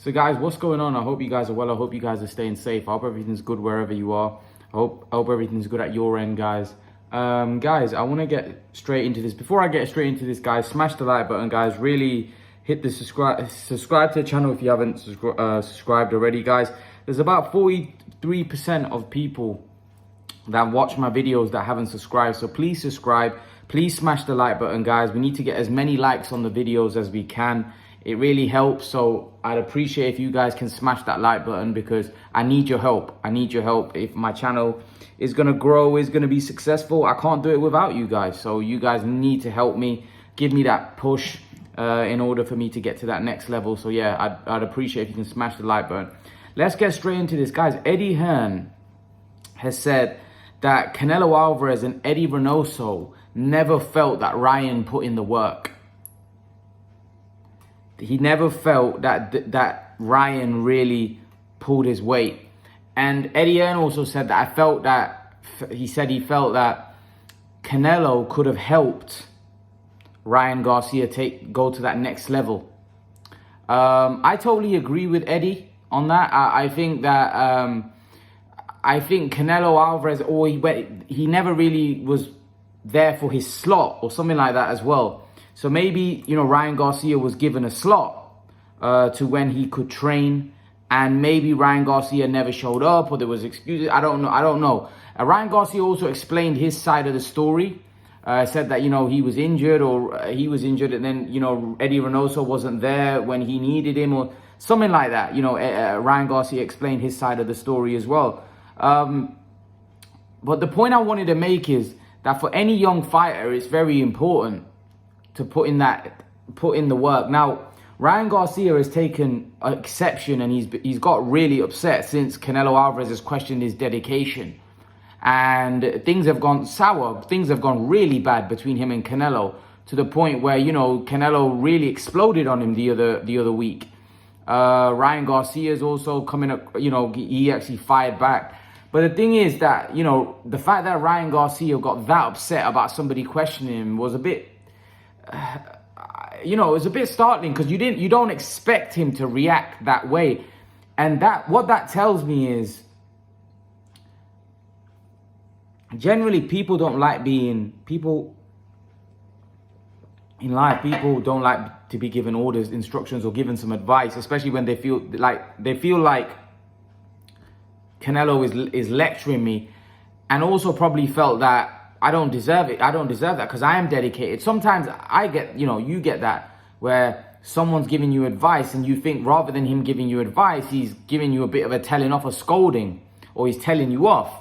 So guys, what's going on? I hope you guys are well. I hope you guys are staying safe. I hope everything's good wherever you are. I hope everything's good at your end, guys. Guys, I want to get straight into this. Before I get straight into this, guys, smash the like button, guys. Really hit the subscribe to the channel if you haven't subscribed already, guys. There's about 43% of people that watch my videos that haven't subscribed. So please subscribe. Please smash the like button, guys. We need to get as many likes on the videos as we can. It really helps. So I'd appreciate if you guys can smash that like button because I need your help. I need your help. If my channel is going to grow, is going to be successful, I can't do it without you guys. So you guys need to help me. Give me that push in order for me to get to that next level. So yeah, I'd appreciate if you can smash the like button. Let's get straight into this, guys. Hearn has said that Canelo Alvarez and Eddie Reynoso never felt that Ryan put in the work. He never felt that Ryan really pulled his weight. And Eddie Hearn also said that he felt that Canelo could have helped Ryan Garcia go to that next level. I totally agree with Eddie on that. I think Canelo Alvarez, he never really was there for his slot or something like that as well. So maybe, Ryan Garcia was given a slot to when he could train, and maybe Ryan Garcia never showed up or there was excuses. I don't know. Ryan Garcia also explained his side of the story. Said that, he was injured and then, Eddie Reynoso wasn't there when he needed him or something like that. Ryan Garcia explained his side of the story as well. But the point I wanted to make is that for any young fighter, it's very important to put in the work. Now, Ryan Garcia has taken exception and he's got really upset since Canelo Alvarez has questioned his dedication. And things have gone sour. Things have gone really bad between him and Canelo to the point where, Canelo really exploded on him the other week. Ryan Garcia is also coming up, he actually fired back. But the thing is that, the fact that Ryan Garcia got that upset about somebody questioning him was a bit, it was a bit startling because you don't expect him to react that way. And what that tells me is, generally people don't like people in life, people don't like to be given orders, instructions, or given some advice, especially when they feel like Canelo is lecturing me, and also probably felt that I don't deserve it. I don't deserve that because I am dedicated. Sometimes I get, you get that where someone's giving you advice and you think rather than him giving you advice, he's giving you a bit of a telling off, a scolding, or he's telling you off.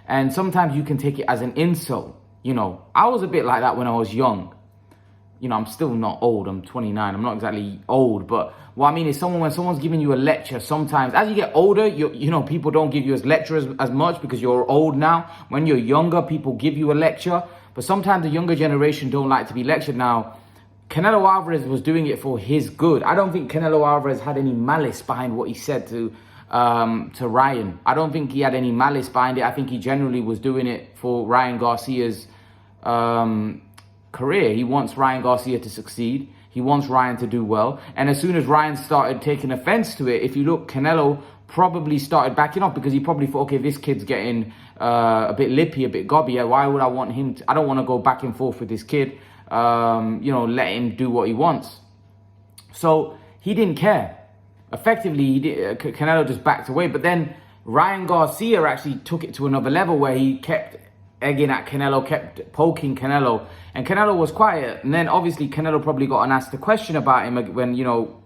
And sometimes you can take it as an insult. I was a bit like that when I was young. I'm still not old. I'm 29. I'm not exactly old, but what I mean is when someone's giving you a lecture, sometimes as you get older, people don't give you as lectures as much because you're old now. When you're younger, people give you a lecture, but sometimes the younger generation don't like to be lectured. Now, Canelo Alvarez was doing it for his good. I don't think Canelo Alvarez had any malice behind what he said to Ryan. I don't think he had any malice behind it. I think he generally was doing it for Ryan Garcia's career. He wants Ryan Garcia to succeed. He wants Ryan to do well. And as soon as Ryan started taking offense to it, if you look, Canelo probably started backing off because he probably thought, okay, this kid's getting a bit lippy, a bit gobby. Why would I want him I don't want to go back and forth with this kid. Let him do what he wants. So he didn't care. Effectively, Canelo just backed away. But then Ryan Garcia actually took it to another level where he kept egging at Canelo, kept poking Canelo, and Canelo was quiet. And then obviously Canelo probably got asked a question about him when,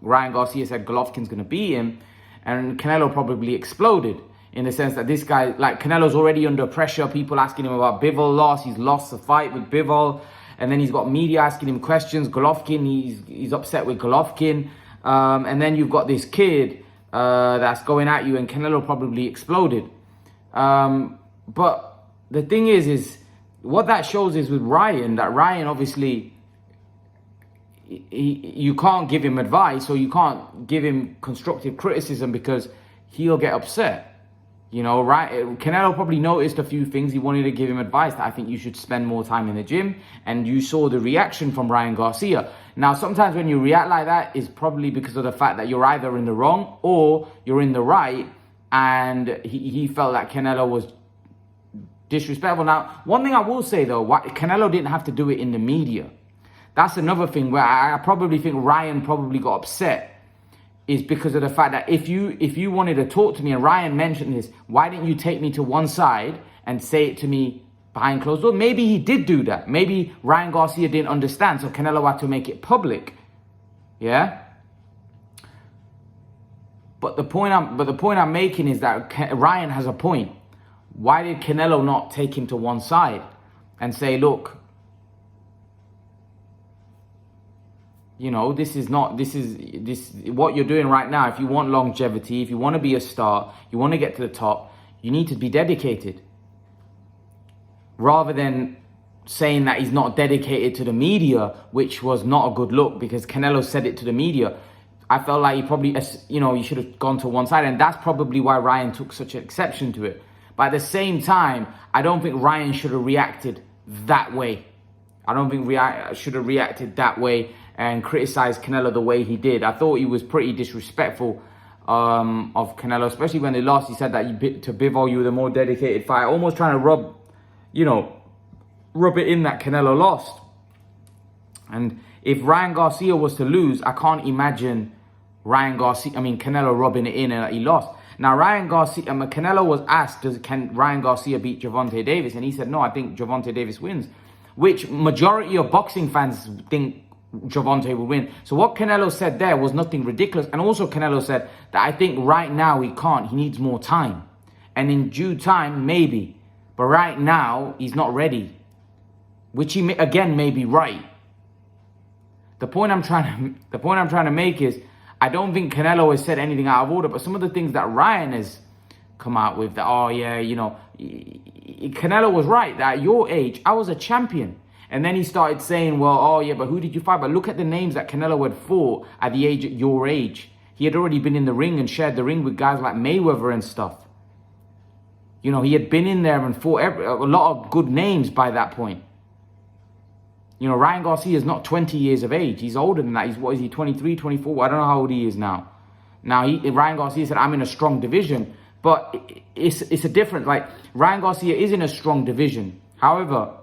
Ryan Garcia said Golovkin's going to beat him, and Canelo probably exploded in the sense that this guy, Canelo's already under pressure, people asking him about Bivol loss, he's lost the fight with Bivol, and then he's got media asking him questions, Golovkin, he's upset with Golovkin, and then you've got this kid that's going at you, and Canelo probably exploded. But the thing is what that shows is with Ryan, that Ryan obviously, you can't give him advice or you can't give him constructive criticism because he'll get upset. You know, right? Canelo probably noticed a few things. He wanted to give him advice that I think you should spend more time in the gym. And you saw the reaction from Ryan Garcia. Now, sometimes when you react like that, it's probably because of the fact that you're either in the wrong or you're in the right. And he felt that Canelo was disrespectful. Now, one thing I will say, though, Canelo didn't have to do it in the media. That's another thing where I probably think Ryan probably got upset. Is because of the fact that if you wanted to talk to me, and Ryan mentioned this, why didn't you take me to one side and say it to me behind closed doors? Maybe he did do that. Maybe Ryan Garcia didn't understand, so Canelo had to make it public. Yeah. But the point I'm making is that Ryan has a point. Why did Canelo not take him to one side and say, look, you know, this what you're doing right now. If you want longevity, if you want to be a star, you want to get to the top, you need to be dedicated. Rather than saying that he's not dedicated to the media, which was not a good look because Canelo said it to the media. I felt like he probably, you know, he should have gone to one side. And that's probably why Ryan took such an exception to it. But at the same time, I don't think Ryan should have reacted that way. I don't think Ryan should have reacted that way and criticized Canelo the way he did. I thought he was pretty disrespectful of Canelo, especially when they lost. He said that to Bivol, you were the more dedicated fighter, almost trying to rub it in that Canelo lost. And if Ryan Garcia was to lose, I can't imagine Canelo rubbing it in and that he lost. Now, Canelo was asked, can Ryan Garcia beat Gervonta Davis? And he said, no, I think Gervonta Davis wins, which majority of boxing fans think Gervonta will win. So what Canelo said there was nothing ridiculous. And also Canelo said that I think right now he can't. He needs more time. And in due time, maybe. But right now, he's not ready. Which he, again, may be right. The point I'm trying to make is, I don't think Canelo has said anything out of order. But some of the things that Ryan has come out with, that, oh yeah, you know, Canelo was right. That at your age, I was a champion. And then he started saying, well, oh yeah, but who did you fight? But look at the names that Canelo had fought at your age. He had already been in the ring and shared the ring with guys like Mayweather and stuff. You know, he had been in there and fought a lot of good names by that point. You know, Ryan Garcia is not 20 years of age. He's older than that. He's, what is he, 23, 24? I don't know how old he is now. Now, Ryan Garcia said, I'm in a strong division. But it's a difference. Like, Ryan Garcia is in a strong division. However,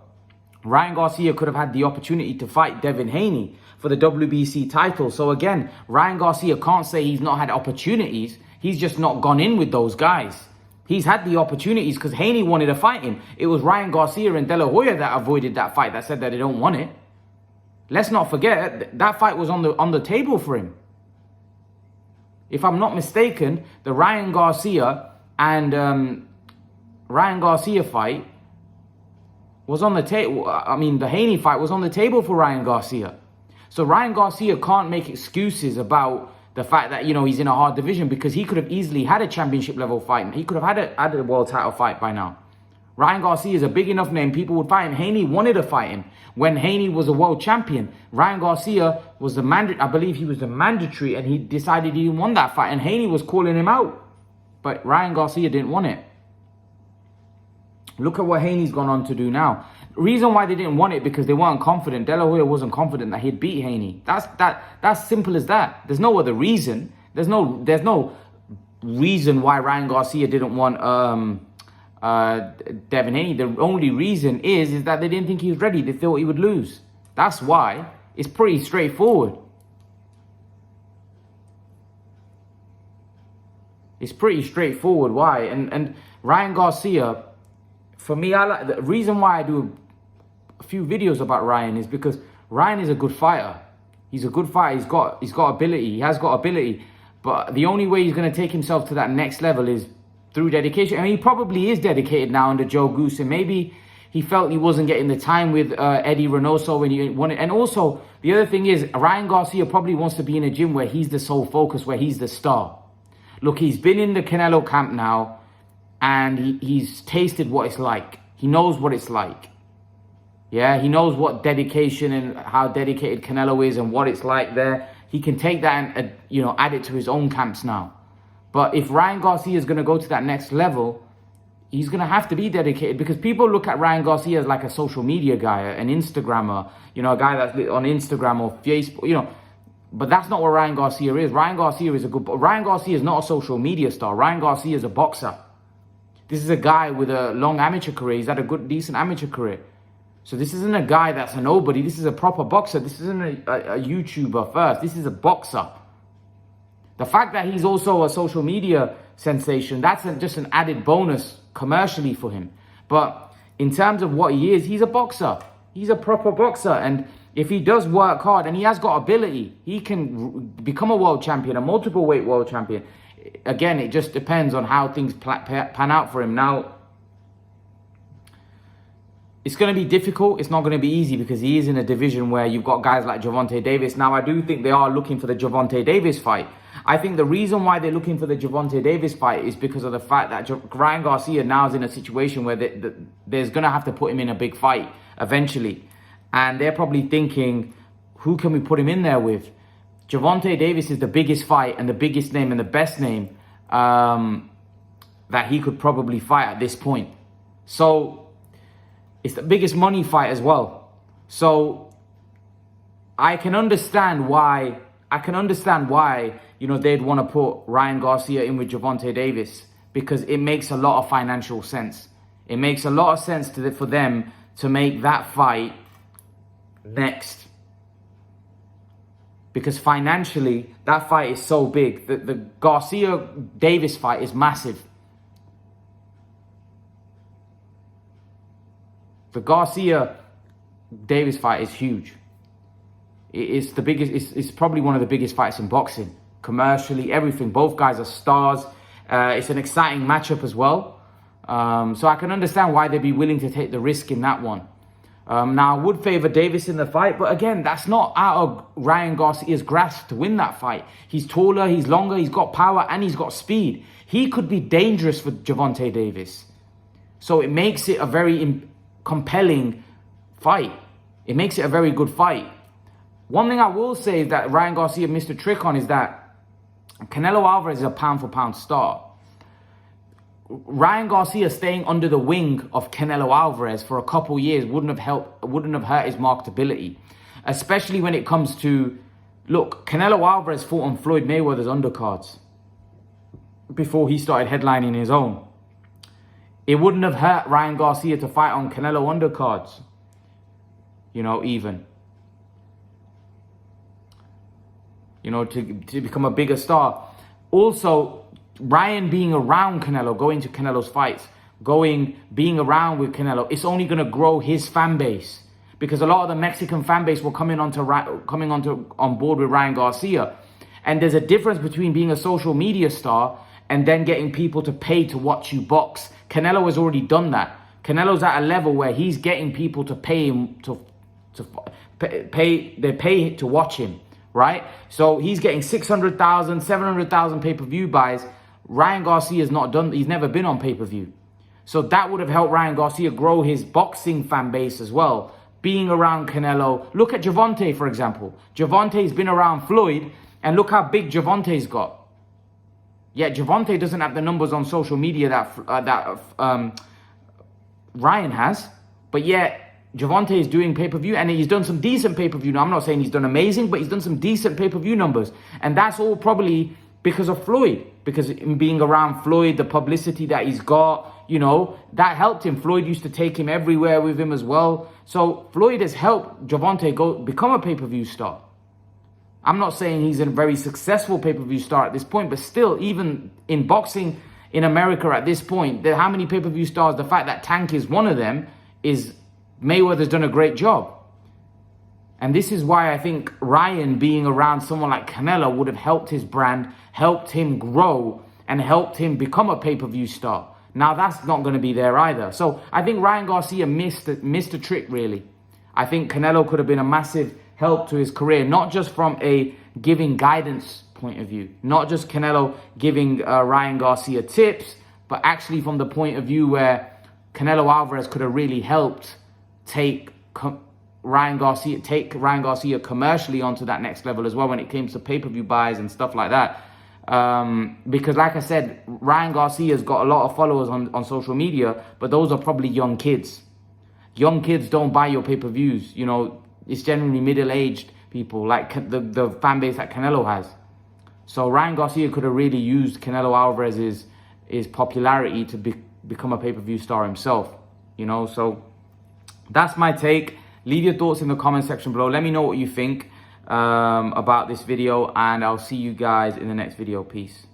Ryan Garcia could have had the opportunity to fight Devin Haney for the WBC title. So again, Ryan Garcia can't say he's not had opportunities. He's just not gone in with those guys. He's had the opportunities because Haney wanted to fight him. It was Ryan Garcia and De La Hoya that avoided that fight, that said that they don't want it. Let's not forget, that fight was on the table for him. If I'm not mistaken, the Ryan Garcia fight was on the table. The Haney fight was on the table for Ryan Garcia. So Ryan Garcia can't make excuses about the fact that, you know, he's in a hard division, because he could have easily had a championship level fight. He could have had a world title fight by now. Ryan Garcia is a big enough name. People would fight him. Haney wanted to fight him when Haney was a world champion. Ryan Garcia was I believe he was the mandatory, and he decided he didn't want that fight. And Haney was calling him out. But Ryan Garcia didn't want it. Look at what Haney's gone on to do now. The reason why they didn't want it, because they weren't confident. De La Hoya wasn't confident that he'd beat Haney. That's simple as that. There's no other reason. There's no reason why Ryan Garcia didn't want Devin Haney. The only reason is that they didn't think he was ready. They thought he would lose. That's why. It's pretty straightforward. It's pretty straightforward why. And Ryan Garcia, for me, the reason why I do a few videos about Ryan is because Ryan is a good fighter. He's a good fighter. He's got ability. He has got ability. But the only way he's going to take himself to that next level is through dedication. And he probably is dedicated now under Joe Goose. And maybe he felt he wasn't getting the time with Eddie Reynoso when he wanted. And also, the other thing is, Ryan Garcia probably wants to be in a gym where he's the sole focus, where he's the star. Look, he's been in the Canelo camp now, and he's tasted what it's like. He knows what it's like. Yeah, he knows what dedication and how dedicated Canelo is and what it's like there. He can take that and, add it to his own camps now. But if Ryan Garcia is going to go to that next level, he's going to have to be dedicated, because people look at Ryan Garcia as like a social media guy, an Instagrammer, you know, a guy that's on Instagram or Facebook, you know. But that's not what Ryan Garcia is. Ryan Garcia is not a social media star. Ryan Garcia is a boxer. This is a guy with a long amateur career. He's had a good, decent amateur career. So this isn't a guy that's a nobody. This is a proper boxer. This isn't a YouTuber first. This is a boxer. The fact that he's also a social media sensation, that's just an added bonus commercially for him. But in terms of what he is, he's a boxer. He's a proper boxer. And if he does work hard, and he has got ability, he can become a world champion, a multiple weight world champion. Again, it just depends on how things pan out for him. Now, it's going to be difficult. It's not going to be easy, because he is in a division where you've got guys like Gervonta Davis. Now, I do think they are looking for the Gervonta Davis fight. I think the reason why they're looking for the Gervonta Davis fight is because of the fact that Ryan Garcia now is in a situation where there's going to have to put him in a big fight eventually. And they're probably thinking, who can we put him in there with? Gervonta Davis is the biggest fight and the biggest name and the best name that he could probably fight at this point. So it's the biggest money fight as well. So I can understand why, you know, they'd want to put Ryan Garcia in with Gervonta Davis, because it makes a lot of financial sense. It makes a lot of sense for them to make that fight next. Because financially, that fight is so big. The Garcia-Davis fight is massive. The Garcia-Davis fight is huge. It's the biggest. It's probably one of the biggest fights in boxing. Commercially, everything. Both guys are stars. It's an exciting matchup as well. So I can understand why they'd be willing to take the risk in that one. Now, I would favor Davis in the fight, but again, that's not out of Ryan Garcia's grasp to win that fight. He's taller, he's longer, he's got power, and he's got speed. He could be dangerous for Gervonta Davis. So it makes it a very compelling fight. It makes it a very good fight. One thing I will say is that Ryan Garcia missed a trick on is that Canelo Alvarez is a pound-for-pound star. Ryan Garcia staying under the wing of Canelo Alvarez for a couple years wouldn't have hurt his marketability, especially when it comes to, look, Canelo Alvarez fought on Floyd Mayweather's undercards before he started headlining his own. It wouldn't have hurt Ryan Garcia to fight on Canelo undercards, you know, even, you know, to become a bigger star. Also, Ryan being around Canelo, going to Canelo's fights, being around with Canelo, it's only going to grow his fan base, because a lot of the Mexican fan base were coming on board with Ryan Garcia. And there's a difference between being a social media star and then getting people to pay to watch you box. Canelo has already done that. Canelo's at a level where he's getting people to pay him pay to watch him, right? So he's getting 600,000, 700,000 pay-per-view buys. Ryan Garcia's not done, he's never been on pay-per-view. So that would have helped Ryan Garcia grow his boxing fan base as well, being around Canelo. Look at Gervonta, for example. Gervonta's been around Floyd, and look how big Gervonta's got. Yet Gervonta doesn't have the numbers on social media that Ryan has, but yet Gervonta is doing pay-per-view, and he's done some decent pay-per-view. Now, I'm not saying he's done amazing, but he's done some decent pay-per-view numbers, and that's all probably because of Floyd, because in being around Floyd, the publicity that he's got, you know, that helped him. Floyd used to take him everywhere with him as well. So Floyd has helped Gervonta become a pay-per-view star. I'm not saying he's a very successful pay-per-view star at this point, but still, even in boxing in America at this point, how many pay-per-view stars, the fact that Tank is one of them, is Mayweather's done a great job. And this is why I think Ryan being around someone like Canelo would have helped his brand, helped him grow, and helped him become a pay-per-view star. Now, that's not going to be there either. So I think Ryan Garcia missed a trick, really. I think Canelo could have been a massive help to his career, not just from a giving guidance point of view, not just Canelo giving Ryan Garcia tips, but actually from the point of view where Canelo Alvarez could have really helped take Ryan Garcia commercially onto that next level as well when it came to pay-per-view buys and stuff like that. Because like I said, Ryan Garcia's got a lot of followers on social media, but those are probably young kids. Young kids don't buy your pay-per-views. You know, it's generally middle-aged people, like the fan base that Canelo has. So Ryan Garcia could have really used Canelo Alvarez's popularity to become a pay-per-view star himself. You know, so that's my take. Leave your thoughts in the comment section below. Let me know what you think about this video, and I'll see you guys in the next video. Peace.